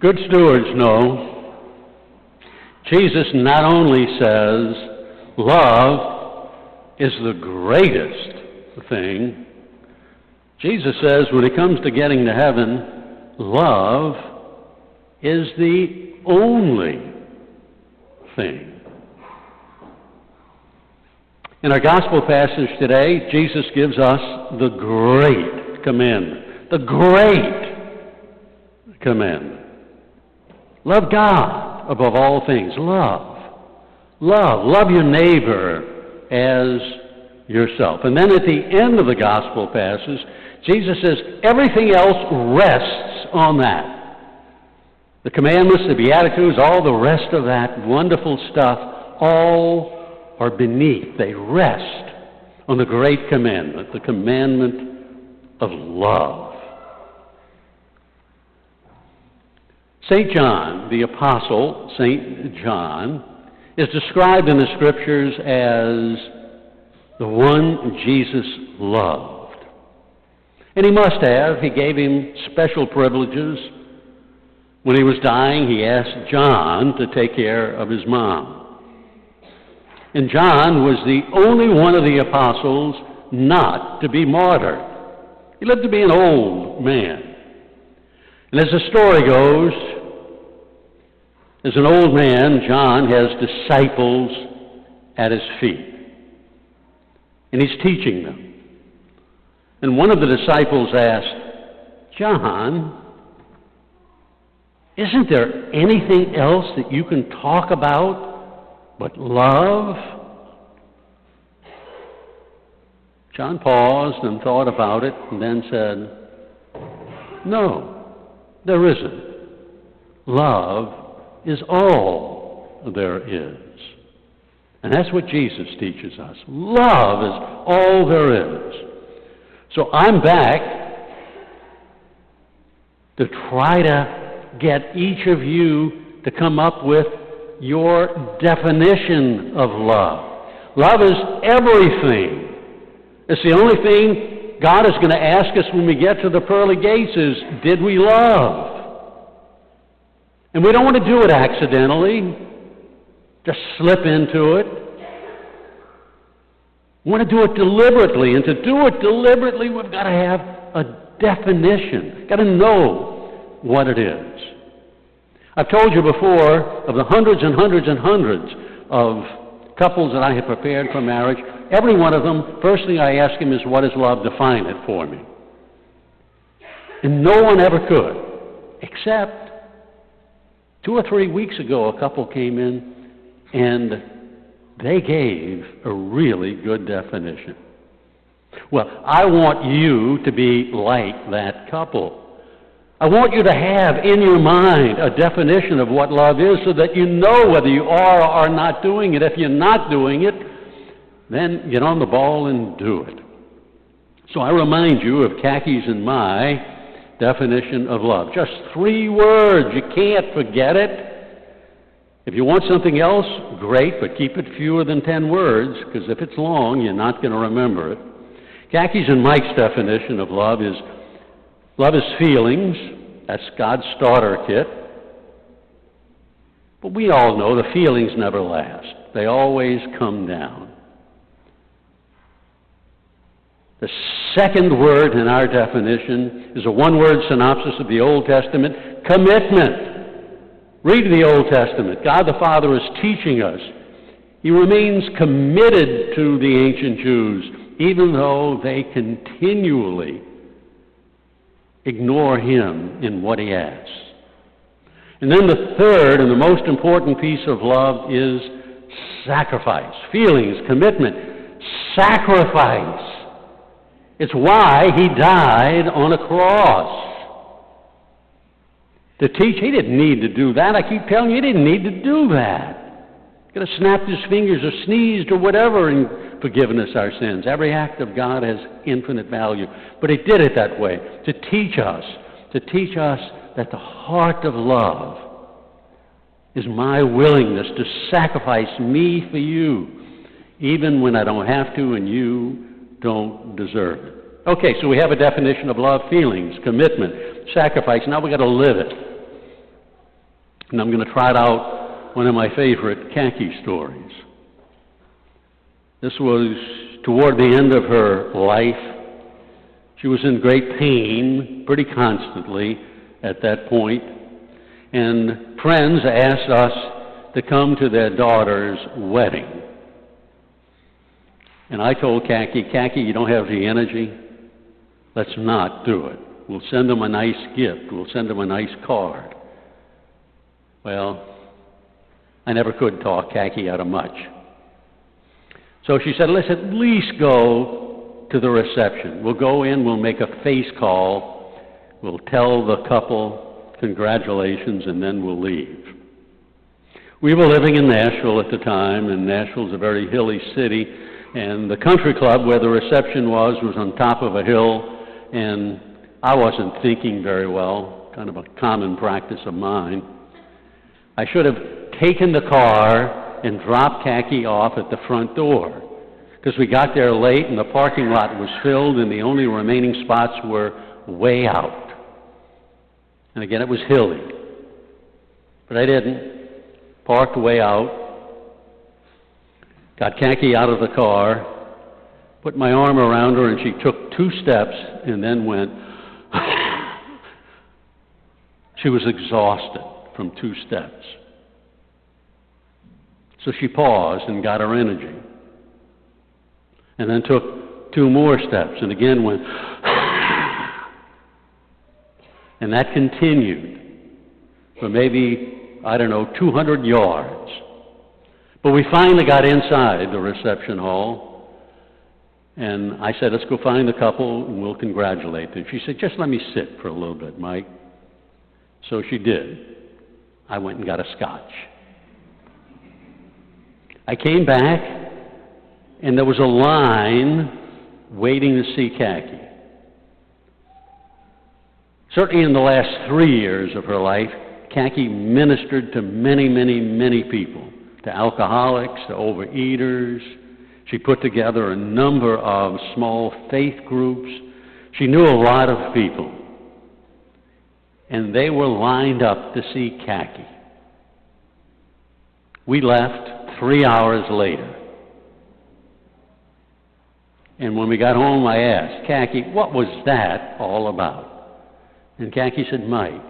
Good stewards know Jesus not only says love is the greatest thing, Jesus says when it comes to getting to heaven, love is the only thing. In our gospel passage today, Jesus gives us the great commandment. The great commandment. Love God above all things. Love your neighbor as yourself. And then at the end of the gospel passage, Jesus says everything else rests on that. The commandments, the Beatitudes, all the rest of that wonderful stuff, all are beneath. They rest on the great commandment, the commandment of love. St. John, the apostle, St. John, is described in the Scriptures as the one Jesus loved. And he must have. He gave him special privileges. When he was dying, he asked John to take care of his mom. And John was the only one of the apostles not to be martyred. He lived to be an old man. And as the story goes, as an old man, John has disciples at his feet. And he's teaching them. And one of the disciples asked, John, isn't there anything else that you can talk about but love? John paused and thought about it and then said, no, there isn't. Love is all there is. And that's what Jesus teaches us. Love is all there is. So I'm back to try to get each of you to come up with your definition of love. Love is everything. It's the only thing God is going to ask us when we get to the pearly gates is, did we love? And we don't want to do it accidentally, just slip into it. We want to do it deliberately, and to do it deliberately, we've got to have a definition. We've got to know what it is. I've told you before of the hundreds and hundreds and hundreds of couples that I have prepared for marriage. Every one of them, first thing I ask him is, what is love? Define it for me. And no one ever could, except 2 or 3 weeks ago, a couple came in and they gave a really good definition. Well, I want you to be like that couple. I want you to have in your mind a definition of what love is so that you know whether you are or are not doing it. If you're not doing it, then get on the ball and do it. So I remind you of Khakis and my definition of love. Just 3 words. You can't forget it. If you want something else, great, but keep it fewer than 10 words, because if it's long, you're not going to remember it. Khakis and Mike's definition of love is feelings. That's God's starter kit. But we all know the feelings never last. They always come down. The second word in our definition is a one-word synopsis of the Old Testament, commitment. Read the Old Testament. God the Father is teaching us. He remains committed to the ancient Jews, even though they continually ignore him in what he asks. And then the third and the most important piece of love is sacrifice. Feelings, commitment, sacrifice. It's why he died on a cross. To teach, he didn't need to do that. I keep telling you, he didn't need to do that. He could have snapped his fingers or sneezed or whatever and forgiven us our sins. Every act of God has infinite value. But he did it that way, to teach us that the heart of love is my willingness to sacrifice me for you, even when I don't have to and you don't deserve it. Okay, so we have a definition of love: feelings, commitment, sacrifice. Now we've got to live it. And I'm going to trot out one of my favorite khaki stories. This was toward the end of her life. She was in great pain pretty constantly at that point, and friends asked us to come to their daughter's wedding. And I told Khaki, you don't have the energy? Let's not do it. We'll send them a nice gift. We'll send them a nice card. Well, I never could talk Khaki out of much. So she said, let's at least go to the reception. We'll go in, we'll make a face call, we'll tell the couple congratulations, and then we'll leave. We were living in Nashville at the time, and Nashville's a very hilly city, and the country club where the reception was on top of a hill, and I wasn't thinking very well, kind of a common practice of mine. I should have taken the car and dropped Khaki off at the front door, because we got there late and the parking lot was filled and the only remaining spots were way out. And again, it was hilly. But I didn't. Parked way out. Got Khaki out of the car, put my arm around her, and she took 2 steps and then went. She was exhausted from 2 steps. So she paused and got her energy. And then took 2 more steps and again went. And that continued for maybe, 200 yards. But we finally got inside the reception hall, and I said, let's go find the couple and we'll congratulate them. She said, just let me sit for a little bit, Mike. So she did. I went and got a scotch. I came back, and there was a line waiting to see Khaki. Certainly in the last 3 years of her life, Khaki ministered to many, many, many people, to alcoholics, to overeaters. She put together a number of small faith groups. She knew a lot of people, and they were lined up to see Khaki. We left 3 hours later. And when we got home, I asked, Khaki, what was that all about? And Khaki said, Mike,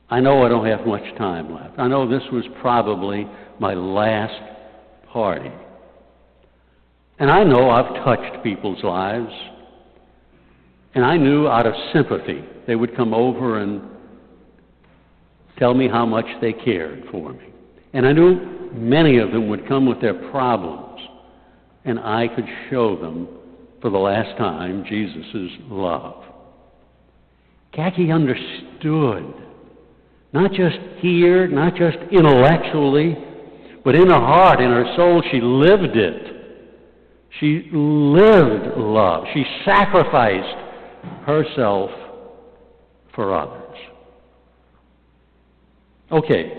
I know I don't have much time left. I know this was probably my last party. And I know I've touched people's lives. And I knew out of sympathy they would come over and tell me how much they cared for me. And I knew many of them would come with their problems, and I could show them for the last time Jesus' love. Khaki understood, not just here, not just intellectually, but in her heart, in her soul, she lived it. She lived love. She sacrificed herself for others. Okay,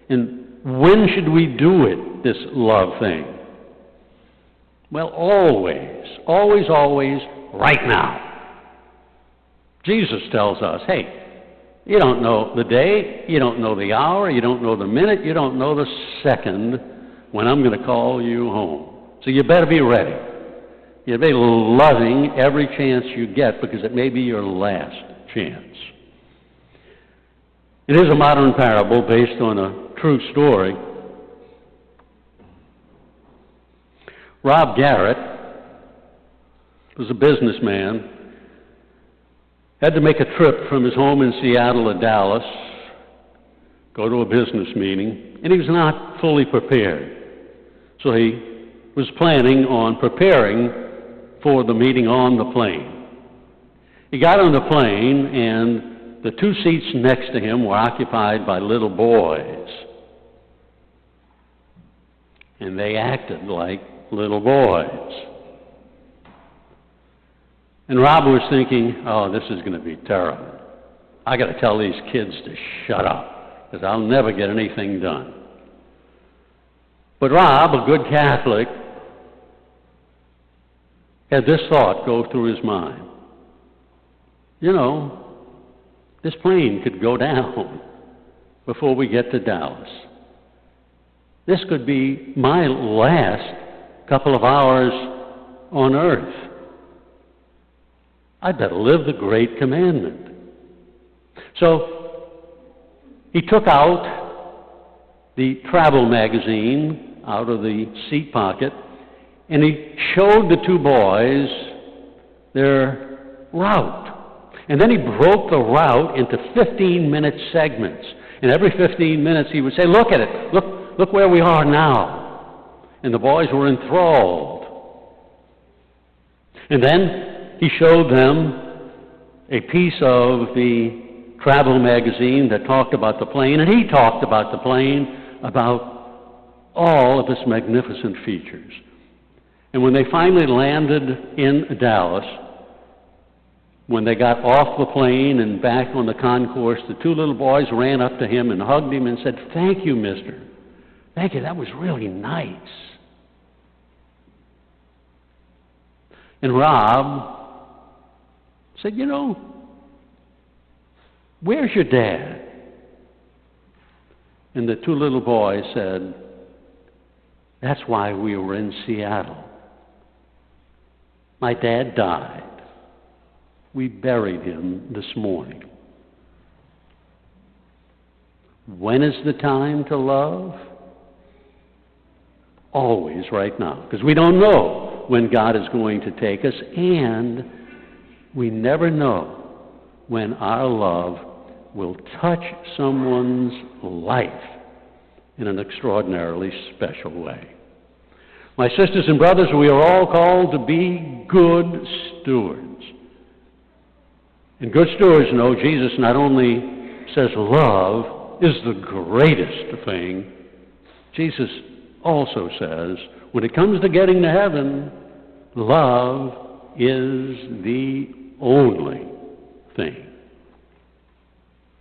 and when should we do it, this love thing? Well, always, always, always, right now. Jesus tells us, hey, you don't know the day, you don't know the hour, you don't know the minute, you don't know the second when I'm going to call you home. So you better be ready. You better be loving every chance you get, because it may be your last chance. It is a modern parable based on a true story. Rob Garrett was a businessman, had to make a trip from his home in Seattle to Dallas, go to a business meeting, and he was not fully prepared. So he was planning on preparing for the meeting on the plane. He got on the plane, and the 2 seats next to him were occupied by little boys. And they acted like little boys. And Rob was thinking, oh, this is going to be terrible. I got to tell these kids to shut up, because I'll never get anything done. But Rob, a good Catholic, had this thought go through his mind. You know, this plane could go down before we get to Dallas. This could be my last couple of hours on earth. I'd better live the great commandment. So he took out the travel magazine out of the seat pocket, and he showed the two boys their route. And then he broke the route into 15-minute segments. And every 15 minutes he would say, look at it, look where we are now. And the boys were enthralled. And then he showed them a piece of the travel magazine that talked about the plane, and he talked about the plane, about all of its magnificent features. And when they finally landed in Dallas, when they got off the plane and back on the concourse, the two little boys ran up to him and hugged him and said, "Thank you, mister. Thank you, that was really nice." And Rob said, "You know, where's your dad?" And the two little boys said, "That's why we were in Seattle. My dad died. We buried him this morning." When is the time to love? Always right now, because we don't know when God is going to take us, and we never know when our love will touch someone's life in an extraordinarily special way. My sisters and brothers, we are all called to be good stewards. And good stewards know Jesus not only says love is the greatest thing, Jesus also says, when it comes to getting to heaven, love is the only thing.